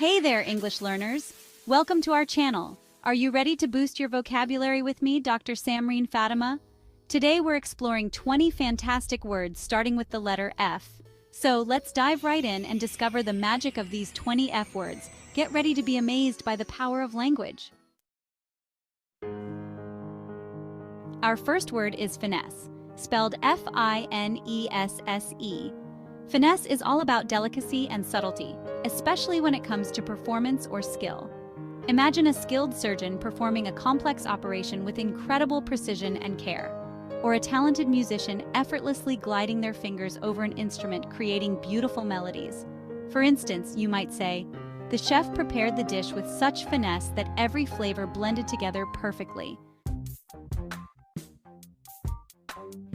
Hey there, English learners! Welcome to our channel. Are you ready to boost your vocabulary with me, Dr. Samreen Fatima? Today we're exploring 20 fantastic words starting with the letter F. So let's dive right in and discover the magic of these 20 F words. Get ready to be amazed by the power of language. Our first word is finesse, spelled F-I-N-E-S-S-E. Finesse is all about delicacy and subtlety, especially when it comes to performance or skill. Imagine a skilled surgeon performing a complex operation with incredible precision and care, or a talented musician effortlessly gliding their fingers over an instrument creating beautiful melodies. For instance, you might say, "The chef prepared the dish with such finesse that every flavor blended together perfectly."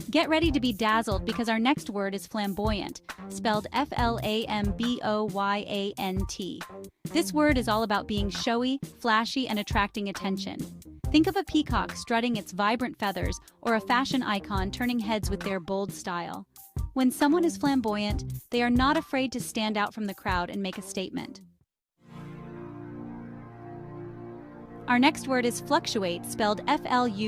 Get ready to be dazzled because our next word is flamboyant, spelled F-L-A-M-B-O-Y-A-N-T. This word is all about being showy, flashy, and attracting attention. Think of a peacock strutting its vibrant feathers or a fashion icon turning heads with their bold style. When someone is flamboyant, they are not afraid to stand out from the crowd and make a statement. Our next word is fluctuate, spelled F-L-U-C-T-U-A-T-E.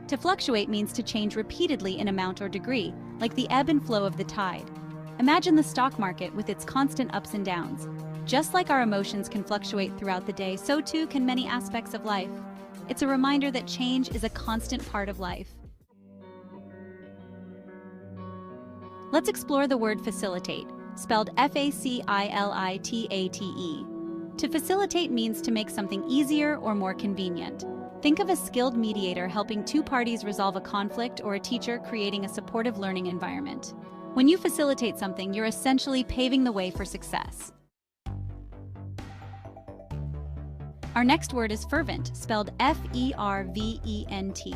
To fluctuate means to change repeatedly in amount or degree, like the ebb and flow of the tide. Imagine the stock market with its constant ups and downs. Just like our emotions can fluctuate throughout the day, so too can many aspects of life. It's a reminder that change is a constant part of life. Let's explore the word facilitate, spelled F-A-C-I-L-I-T-A-T-E. To facilitate means to make something easier or more convenient. Think of a skilled mediator helping two parties resolve a conflict or a teacher creating a supportive learning environment. When you facilitate something, you're essentially paving the way for success. Our next word is fervent, spelled F-E-R-V-E-N-T.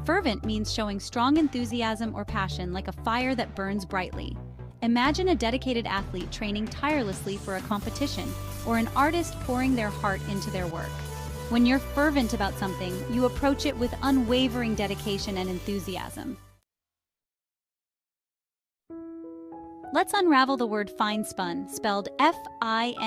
Fervent means showing strong enthusiasm or passion like a fire that burns brightly. Imagine a dedicated athlete training tirelessly for a competition, or an artist pouring their heart into their work. When you're fervent about something, you approach it with unwavering dedication and enthusiasm. Let's unravel the word fine-spun, spelled F-I-N-E-S-P-U-N.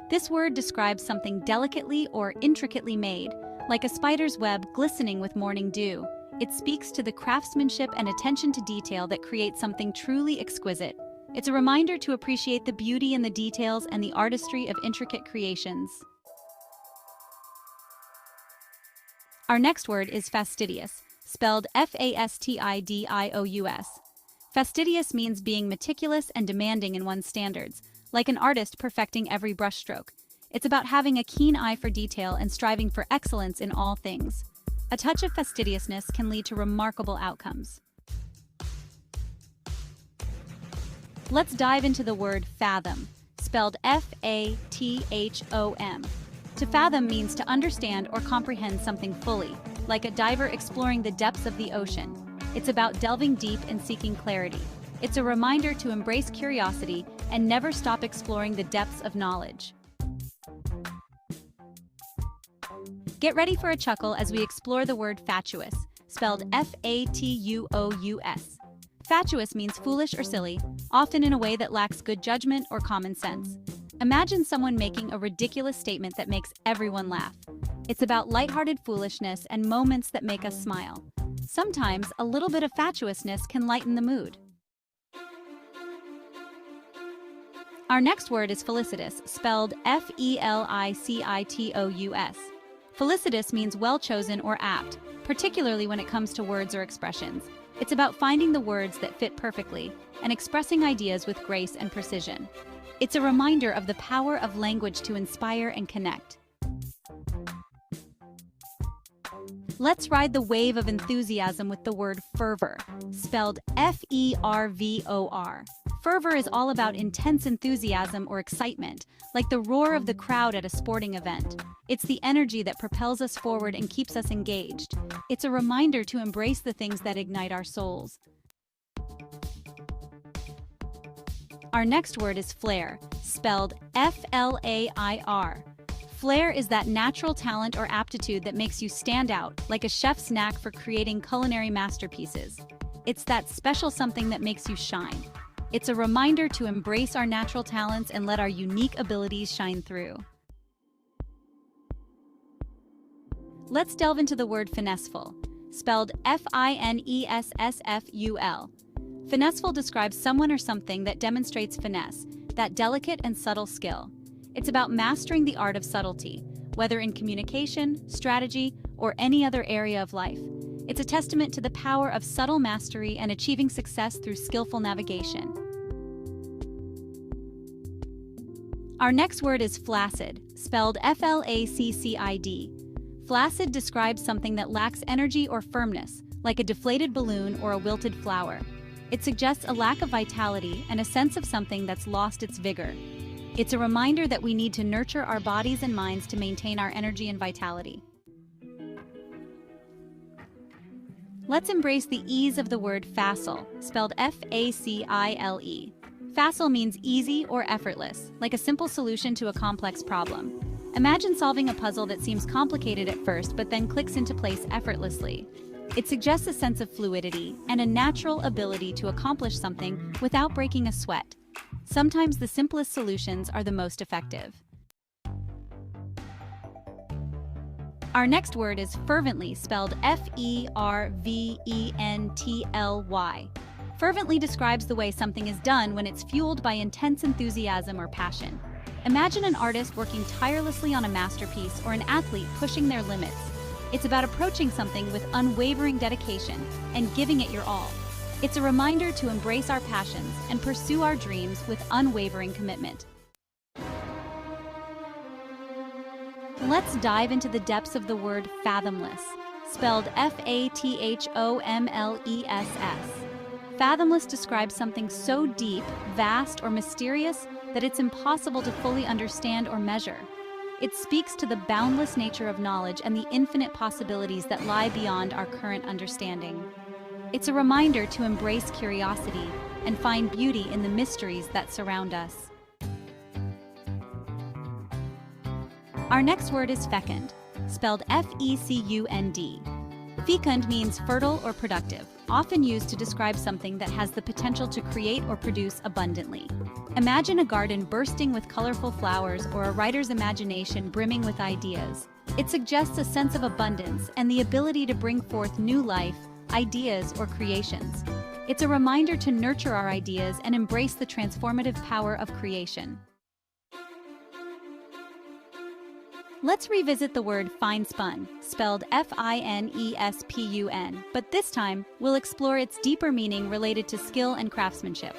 This word describes something delicately or intricately made, like a spider's web glistening with morning dew. It speaks to the craftsmanship and attention to detail that creates something truly exquisite. It's a reminder to appreciate the beauty in the details and the artistry of intricate creations. Our next word is fastidious, spelled F-A-S-T-I-D-I-O-U-S. Fastidious means being meticulous and demanding in one's standards, like an artist perfecting every brushstroke. It's about having a keen eye for detail and striving for excellence in all things. A touch of fastidiousness can lead to remarkable outcomes. Let's dive into the word fathom, spelled F-A-T-H-O-M. To fathom means to understand or comprehend something fully, like a diver exploring the depths of the ocean. It's about delving deep and seeking clarity. It's a reminder to embrace curiosity and never stop exploring the depths of knowledge. Get ready for a chuckle as we explore the word fatuous, spelled F-A-T-U-O-U-S. Fatuous means foolish or silly, often in a way that lacks good judgment or common sense. Imagine someone making a ridiculous statement that makes everyone laugh. It's about lighthearted foolishness and moments that make us smile. Sometimes, a little bit of fatuousness can lighten the mood. Our next word is felicitous, spelled F-E-L-I-C-I-T-O-U-S. Felicitous means well-chosen or apt, particularly when it comes to words or expressions. It's about finding the words that fit perfectly and expressing ideas with grace and precision. It's a reminder of the power of language to inspire and connect. Let's ride the wave of enthusiasm with the word fervor, spelled F-E-R-V-O-R. Fervor is all about intense enthusiasm or excitement, like the roar of the crowd at a sporting event. It's the energy that propels us forward and keeps us engaged. It's a reminder to embrace the things that ignite our souls. Our next word is flair, spelled F-L-A-I-R. Flair is that natural talent or aptitude that makes you stand out, like a chef's knack for creating culinary masterpieces. It's that special something that makes you shine. It's a reminder to embrace our natural talents and let our unique abilities shine through. Let's delve into the word finesseful, spelled F-I-N-E-S-S-F-U-L. Finesseful describes someone or something that demonstrates finesse, that delicate and subtle skill. It's about mastering the art of subtlety, whether in communication, strategy, or any other area of life. It's a testament to the power of subtle mastery and achieving success through skillful navigation. Our next word is flaccid, spelled F-L-A-C-C-I-D. Flaccid describes something that lacks energy or firmness, like a deflated balloon or a wilted flower. It suggests a lack of vitality and a sense of something that's lost its vigor. It's a reminder that we need to nurture our bodies and minds to maintain our energy and vitality. Let's embrace the ease of the word facile, spelled F-A-C-I-L-E. Facile means easy or effortless, like a simple solution to a complex problem. Imagine solving a puzzle that seems complicated at first but then clicks into place effortlessly. It suggests a sense of fluidity and a natural ability to accomplish something without breaking a sweat. Sometimes the simplest solutions are the most effective. Our next word is fervently, spelled F-E-R-V-E-N-T-L-Y. Fervently describes the way something is done when it's fueled by intense enthusiasm or passion. Imagine an artist working tirelessly on a masterpiece or an athlete pushing their limits. It's about approaching something with unwavering dedication and giving it your all. It's a reminder to embrace our passions and pursue our dreams with unwavering commitment. Let's dive into the depths of the word fathomless, spelled F-A-T-H-O-M-L-E-S-S. Fathomless describes something so deep, vast, or mysterious that it's impossible to fully understand or measure. It speaks to the boundless nature of knowledge and the infinite possibilities that lie beyond our current understanding. It's a reminder to embrace curiosity and find beauty in the mysteries that surround us. Our next word is fecund, spelled F-E-C-U-N-D. Fecund means fertile or productive, often used to describe something that has the potential to create or produce abundantly. Imagine a garden bursting with colorful flowers or a writer's imagination brimming with ideas. It suggests a sense of abundance and the ability to bring forth new life, ideas, or creations. It's a reminder to nurture our ideas and embrace the transformative power of creation. Let's revisit the word fine-spun, spelled F-I-N-E-S-P-U-N, but this time we'll explore its deeper meaning related to skill and craftsmanship.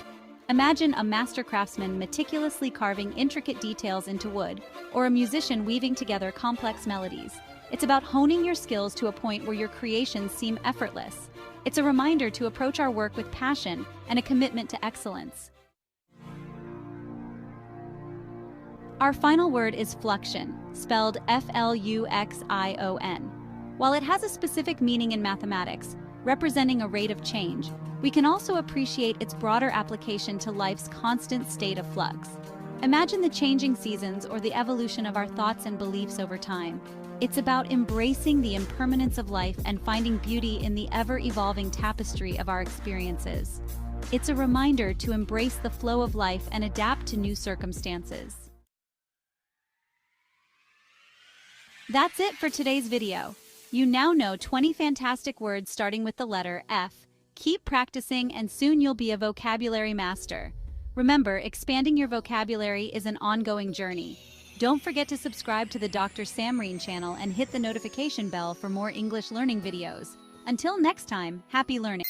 Imagine a master craftsman meticulously carving intricate details into wood, or a musician weaving together complex melodies. It's about honing your skills to a point where your creations seem effortless. It's a reminder to approach our work with passion and a commitment to excellence. Our final word is fluxion, spelled F-L-U-X-I-O-N. While it has a specific meaning in mathematics, representing a rate of change, we can also appreciate its broader application to life's constant state of flux. Imagine the changing seasons or the evolution of our thoughts and beliefs over time. It's about embracing the impermanence of life and finding beauty in the ever-evolving tapestry of our experiences. It's a reminder to embrace the flow of life and adapt to new circumstances. That's it for today's video. You now know 20 fantastic words starting with the letter F. Keep practicing and soon you'll be a vocabulary master. Remember, expanding your vocabulary is an ongoing journey. Don't forget to subscribe to the Dr. Samreen channel and hit the notification bell for more English learning videos. Until next time, happy learning!